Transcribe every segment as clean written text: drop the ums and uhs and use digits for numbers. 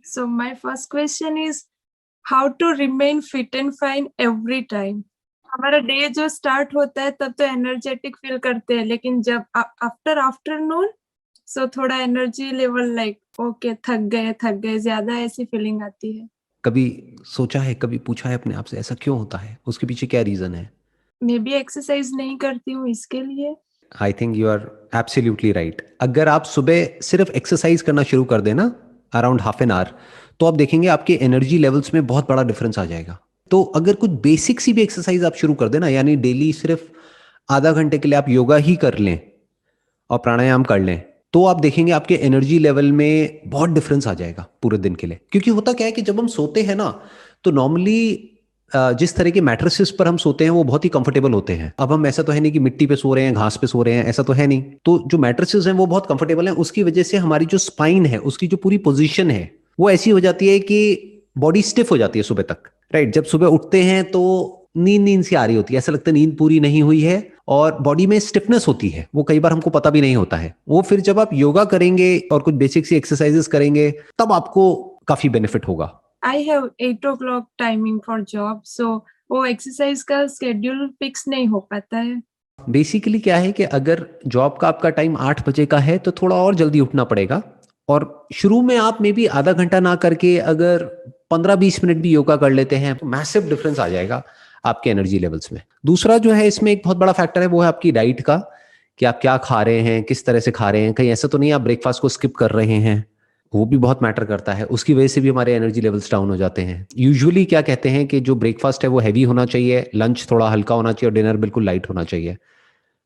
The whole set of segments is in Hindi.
So my first question is how to remain fit and fine every time. हमारा डे जो स्टार्ट होता है तब तो एनर्जेटिक फील करते हैं, लेकिन जब आफ्टर आफ्टरनून सो थोड़ा एनर्जी लेवल लाइक ओके थक गए ज्यादा ऐसी फीलिंग आती है. कभी सोचा है, कभी पूछा है अपने आप से ऐसा क्यों होता है, उसके पीछे क्या रीजन है? मे बी एक्सरसाइज नहीं करती हूँ इसके लिए. I think you are absolutely right. अगर आप सुबह सिर्फ एक्सरसाइज करना शुरू कर देना अराउंड हाफ एन आवर, तो आप देखेंगे आपके एनर्जी लेवल्स में बहुत बड़ा डिफरेंस आ जाएगा। तो अगर कुछ बेसिक सी भी एक्सरसाइज आप शुरू कर देना, यानी डेली सिर्फ आधा घंटे के लिए आप योगा ही कर लें और प्राणायाम कर लें, तो आप देखेंगे आपके एनर्जी लेवल में बहुत डिफरेंस आ जाएगा पूरे दिन के लिए। क्योंकि होता क्या है कि जब हम सोते हैं ना, तो नॉर्मली जिस तरह के मैट्रेसेस पर हम सोते हैं वो बहुत ही कंफर्टेबल होते हैं। अब हम ऐसा तो है नहीं कि मिट्टी पे सो रहे हैं, घास पे सो रहे हैं, ऐसा तो है नहीं। तो जो मैट्रेसेस हैं वो बहुत कंफर्टेबल हैं, उसकी वजह से हमारी जो स्पाइन है, उसकी जो पूरी पोजीशन है वो ऐसी हो जाती है कि बॉडी स्टिफ हो जाती है सुबह तक। राइट, जब सुबह उठते हैं तो नींद नींद सी आ रही होती है, ऐसा लगता है नींद पूरी नहीं हुई है और बॉडी में स्टिफनेस होती है, वो कई बार हमको पता भी नहीं होता है। वो फिर जब आप योगा करेंगे और कुछ बेसिक सी एक्सरसाइजेस करेंगे तब आपको काफी बेनिफिट होगा। I have 8 o'clock timing for job, so वो एक्सरसाइज का स्केड्यूल फिक्स नहीं हो पाता है. बेसिकली क्या है कि अगर जॉब का आपका टाइम 8 बजे का है तो थोड़ा और जल्दी उठना पड़ेगा। और शुरू में आप मे बी आधा घंटा ना करके अगर 15-20 मिनट भी योगा कर लेते हैं तो मैसिव डिफरेंस आ जाएगा आपके एनर्जी लेवल्स में। दूसरा जो है इसमें एक बहुत बड़ा फैक्टर है, वो है आपकी डाइट का, कि आप क्या खा रहे हैं, किस तरह से खा रहे हैं। कहीं ऐसा तो नहीं आप ब्रेकफास्ट को स्किप कर रहे हैं, वो भी बहुत मैटर करता है। उसकी वजह से भी हमारे एनर्जी लेवल्स डाउन हो जाते हैं। यूजुअली क्या कहते हैं कि जो ब्रेकफास्ट है वो हैवी होना चाहिए, लंच थोड़ा हल्का होना चाहिए और डिनर बिल्कुल लाइट होना चाहिए।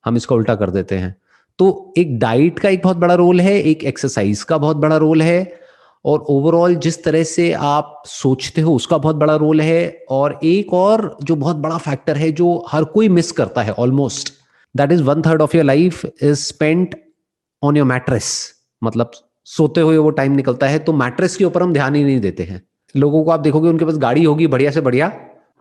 हम इसको उल्टा कर देते हैं। तो एक डाइट का एक बहुत बड़ा रोल है, एक एक्सरसाइज का बहुत बड़ा रोल है, और ओवरऑल जिस तरह से आप सोचते हो उसका बहुत बड़ा रोल है। और एक और जो बहुत बड़ा फैक्टर है जो हर कोई मिस करता है almost, that is 1/3 of your life is spent on your mattress. मतलब सोते हुए वो टाइम निकलता है तो मैट्रेस के ऊपर हम ध्यान ही नहीं देते हैं। लोगों को आप देखोगे उनके पास गाड़ी होगी बढ़िया से बढ़िया,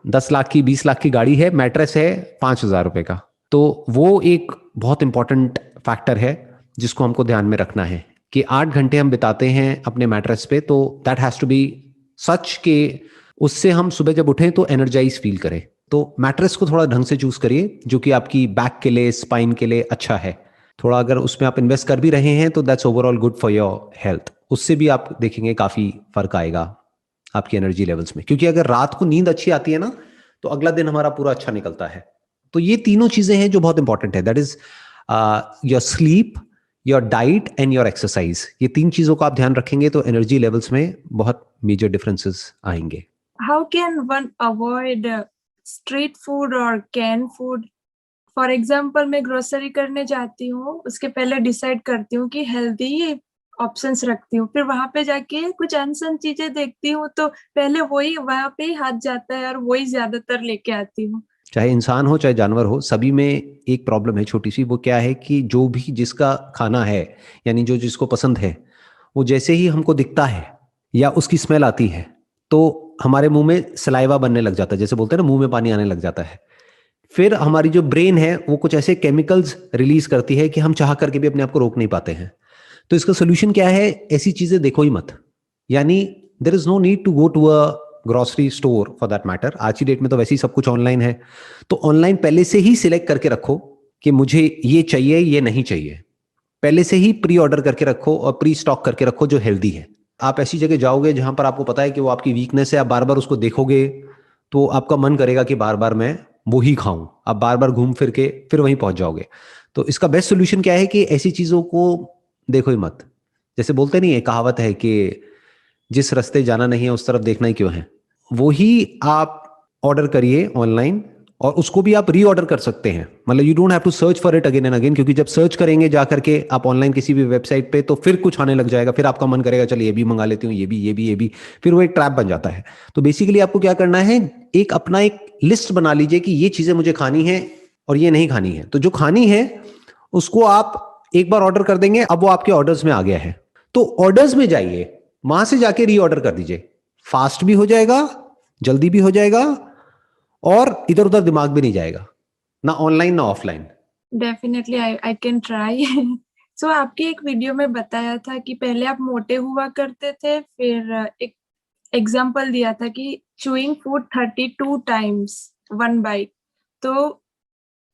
10 लाख की 20 लाख की गाड़ी है, मैट्रेस है 5,000 रुपए का। तो वो एक बहुत इंपॉर्टेंट फैक्टर है जिसको हमको ध्यान में रखना है कि 8 घंटे हम बिताते हैं अपने मैट्रेस पे, तो दैट हैज टू बी सच के उससे हम सुबह जब उठें तो एनर्जाइज फील करें। तो मैट्रेस को थोड़ा ढंग से चूज करिए जो कि आपकी बैक के लिए, स्पाइन के लिए अच्छा है। थोड़ा अगर उसमें आप इन्वेस्ट कर भी रहे हैं तो that's overall good for your health. उससे भी आप देखेंगे काफी फर्क आएगा आपकी एनर्जी लेवल्स में। क्योंकि अगर रात को नींद अच्छी आती है ना तो अगला दिन हमारा पूरा अच्छा निकलता है। तो ये तीनों चीजें हैं जो बहुत इंपॉर्टेंट है, that is your sleep, your diet and your exercise. ये 3 चीजों का आप ध्यान रखेंगे तो एनर्जी लेवल्स में बहुत मेजर डिफरेंसेस आएंगे। How can one avoid street food or canned food? For example मैं ग्रोसरी करने जाती हूँ, उसके पहले डिसाइड करती हूँ कि हेल्दी ऑप्शंस रखती हूँ, फिर वहां पे जाके कुछ अनसन चीजें देखती हूँ तो पहले वही वहां पे ही हाथ जाता है और वही ज्यादातर लेके आती हूँ. चाहे इंसान हो चाहे जानवर हो, सभी में एक प्रॉब्लम है छोटी सी। वो क्या है कि जो भी जिसका खाना है, यानी जो जिसको पसंद है, वो जैसे ही हमको दिखता है या उसकी स्मेल आती है तो हमारे मुंह में सलाइवा बनने लग जाता है, जैसे बोलते हैं ना, मुंह में पानी आने लग जाता है। फिर हमारी जो ब्रेन है वो कुछ ऐसे केमिकल्स रिलीज करती है कि हम चाह करके भी अपने आप को रोक नहीं पाते हैं। तो इसका सोल्यूशन क्या है? ऐसी चीजें देखो ही मत। यानी there is no need to go to a grocery store for that matter. आज की डेट में तो वैसे ही सब कुछ ऑनलाइन है। तो ऑनलाइन पहले से ही सिलेक्ट करके रखो कि मुझे ये चाहिए, ये नहीं चाहिए। पहले से ही प्री ऑर्डर करके रखो और प्री स्टॉक करके रखो जो हेल्दी है। आप ऐसी जगह जाओगे जहां पर आपको पता है कि वो आपकी वीकनेस है, आप बार बार उसको देखोगे तो आपका मन करेगा कि बार बार मैं वो ही खाऊं। आप बार बार घूम फिर के फिर वहीं पहुंच जाओगे। तो इसका बेस्ट सोल्यूशन क्या है कि ऐसी चीजों को देखो ही मत। जैसे बोलते नहीं है, कहावत है कि जिस रास्ते जाना नहीं है उस तरफ देखना ही क्यों है। वो ही आप ऑर्डर करिए ऑनलाइन, और उसको भी आप री ऑर्डर कर सकते हैं। मतलब you don't have to search for it again and again, क्योंकि जब सर्च करेंगे जा करके आप ऑनलाइन किसी भी वेबसाइट पे तो फिर कुछ आने लग जाएगा, फिर आपका मन करेगा चलिए ये भी मंगा लेती हूँ, ये भी, ये भी, ये भी। फिर वो एक ट्रैप बन जाता है। तो बेसिकली आपको क्या करना है, एक अपना एक लिस्ट बना लीजिए कि ये चीजें मुझे खानी है और ये नहीं खानी है। तो जो खानी है उसको आप एक बार ऑर्डर कर देंगे, अब वो आपके ऑर्डर्स में आ गया है। तो ऑर्डर्स में जाइए, वहां से जाके री ऑर्डर कर दीजिए। फास्ट भी हो जाएगा, जल्दी भी हो जाएगा, और इधर उधर दिमाग भी नहीं जाएगा, ना ऑनलाइन ना offline. Definitely I can try. So आपकी एक वीडियो में बताया था कि पहले आप मोटे हुआ करते थे, फिर एक एग्जाम्पल दिया था कि chewing food 32 times one byte, तो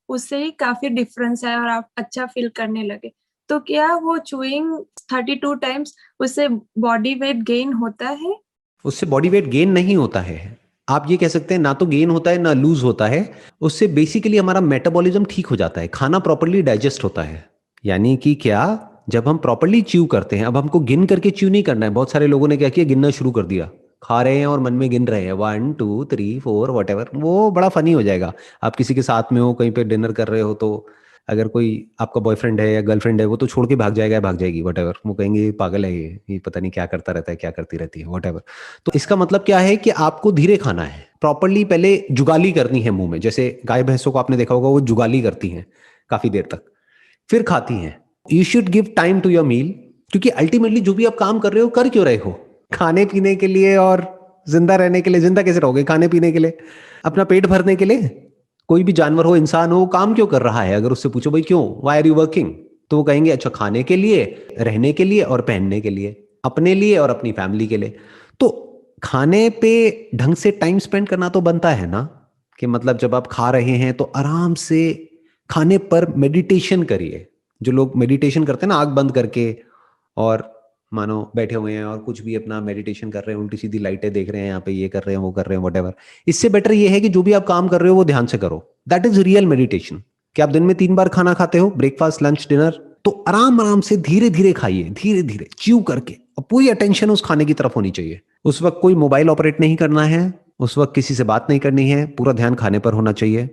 उससे ही काफी डिफरेंस है और आप अच्छा फील करने लगे। तो क्या वो चूइंग 32 टाइम्स उससे बॉडी वेट गेन होता है? उससे बॉडी वेट गेन नहीं होता है। आप ये कह सकते हैं ना तो गेन होता है ना लूज होता है। उससे बेसिकली हमारा मेटाबॉलिज्म ठीक हो जाता है, खाना प्रॉपरली डाइजेस्ट होता है। यानी कि क्या, जब हम प्रॉपरली च्यू करते हैं, अब हमको गिन करके च्यू नहीं करना है। बहुत सारे लोगों ने क्या किया, गिनना शुरू कर दिया, खा रहे हैं और मन में गिन रहे हैं 1 2 3 4 वट एवर। वो बड़ा फनी हो जाएगा। आप किसी के साथ में हो, कहीं पे डिनर कर रहे हो, तो अगर कोई आपका बॉयफ्रेंड है या गर्लफ्रेंड है, वो तो छोड़ के भाग जाएगा या भाग जाएगी वट एवर। वो कहेंगे ये पागल है, ये पता नहीं क्या करता रहता है, क्या करती रहती है, वट एवर। तो इसका मतलब क्या है कि आपको धीरे खाना है, प्रॉपरली पहले जुगाली करनी है मुंह में। जैसे गाय भैंसों को आपने देखा होगा, वो जुगाली करती हैं काफी देर तक, फिर खाती हैं। You should give time to your meal, क्योंकि अल्टीमेटली जो भी आप काम कर रहे हो, कर क्यों रहे हो? खाने पीने के लिए और जिंदा रहने के लिए। जिंदा कैसे रहोगे खाने पीने के लिए? अपना पेट भरने के लिए। कोई भी जानवर हो, इंसान हो, काम क्यों कर रहा है? अगर उससे पूछो भाई क्यों, वाई आर यू वर्किंग, तो वो कहेंगे अच्छा खाने के लिए, रहने के लिए और पहनने के लिए, अपने लिए और अपनी फैमिली के लिए। तो खाने पे ढंग से टाइम स्पेंड करना तो बनता है ना, कि मतलब जब आप खा रहे हैं तो आराम से खाने पर मेडिटेशन करिए। जो लोग मेडिटेशन करते हैं ना, आंख बंद करके, और मानो बैठे हुए हैं और कुछ भी अपना मेडिटेशन कर रहे हैं, उल्टी सीधी लाइटें देख रहे हैं, यहाँ पे ये कर रहे हैं, वो कर रहे हैं, वट। इससे बेटर ये है कि जो भी आप काम कर रहे हो वो ध्यान से करो। That is real meditation. कि आप दिन में 3 बार खाना खाते हो, ब्रेकफास्ट लंच डिनर, तो आराम आराम से धीरे धीरे खाइए, धीरे धीरे च्यू करके, और पूरी अटेंशन उस खाने की तरफ होनी चाहिए। उस वक्त कोई मोबाइल ऑपरेट नहीं करना है, उस वक्त किसी से बात नहीं करनी है, पूरा ध्यान खाने पर होना चाहिए।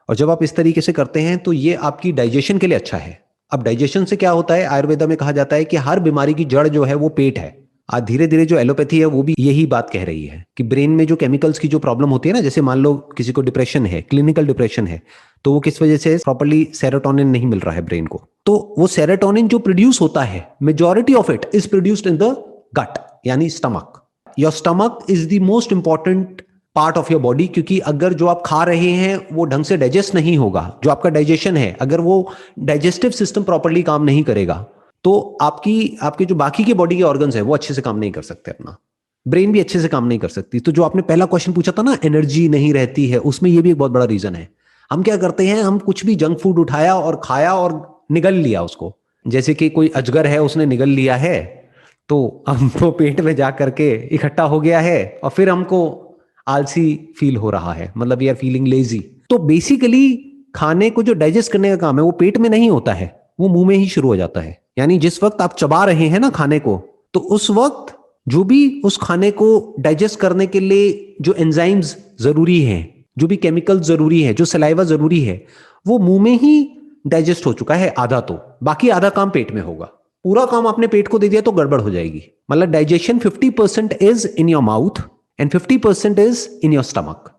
और जब आप इस तरीके से करते हैं तो ये आपकी डाइजेशन के लिए अच्छा है। अब डाइजेशन से क्या होता है, आयुर्वेदा में कहा जाता है कि हर बीमारी की जड़ जो है वो पेट है। आज धीरे धीरे जो एलोपैथी है वो भी यही बात कह रही है कि ब्रेन में जो केमिकल्स की जो प्रॉब्लम होती है ना, जैसे मान लो किसी को डिप्रेशन है, क्लिनिकल डिप्रेशन है, तो वो किस वजह से, प्रॉपर्ली सेरोटोनिन नहीं मिल रहा है ब्रेन को। तो वो सेरोटोनिन जो प्रोड्यूस होता है, majority of it is produced in the gut, यानी stomach. Your stomach is the most important part of your body, क्योंकि अगर जो आप खा रहे हैं वो ढंग से डाइजेस्ट नहीं होगा, जो आपका डाइजेशन है, अगर वो डाइजेस्टिव सिस्टम प्रॉपर्ली काम नहीं करेगा, तो आपके जो बाकी के बॉडी के ऑर्गन्स है वो अच्छे से काम नहीं कर सकते, अपना ब्रेन भी अच्छे से काम नहीं कर सकती। तो जो आपने पहला क्वेश्चन पूछा था ना, एनर्जी नहीं रहती है, उसमें ये भी एक बहुत बड़ा रीजन है। हम क्या करते हैं, हम कुछ भी जंक फूड उठाया और खाया और निगल लिया उसको। जैसे कि कोई अजगर है, उसने निगल लिया है, तो हमको पेट में जा करके इकट्ठा हो गया है, और फिर हमको आलसी फील हो रहा है, मतलब वी आर फीलिंग लेजी। तो बेसिकली खाने को जो डाइजेस्ट करने का काम है वो पेट में नहीं होता है, वो मुंह में ही शुरू हो जाता है। यानी जिस वक्त आप चबा रहे हैं ना खाने को, तो उस वक्त जो भी उस खाने को डाइजेस्ट करने के लिए जो एंजाइम्स जरूरी हैं, जो भी केमिकल जरूरी है, जो सलाइवा जरूरी है, वो मुंह में ही डाइजेस्ट हो चुका है आधा, तो बाकी आधा काम पेट में होगा। पूरा काम आपने पेट को दे दिया तो गड़बड़ हो जाएगी। मतलब digestion 50% is in your mouth and 50% is in your stomach.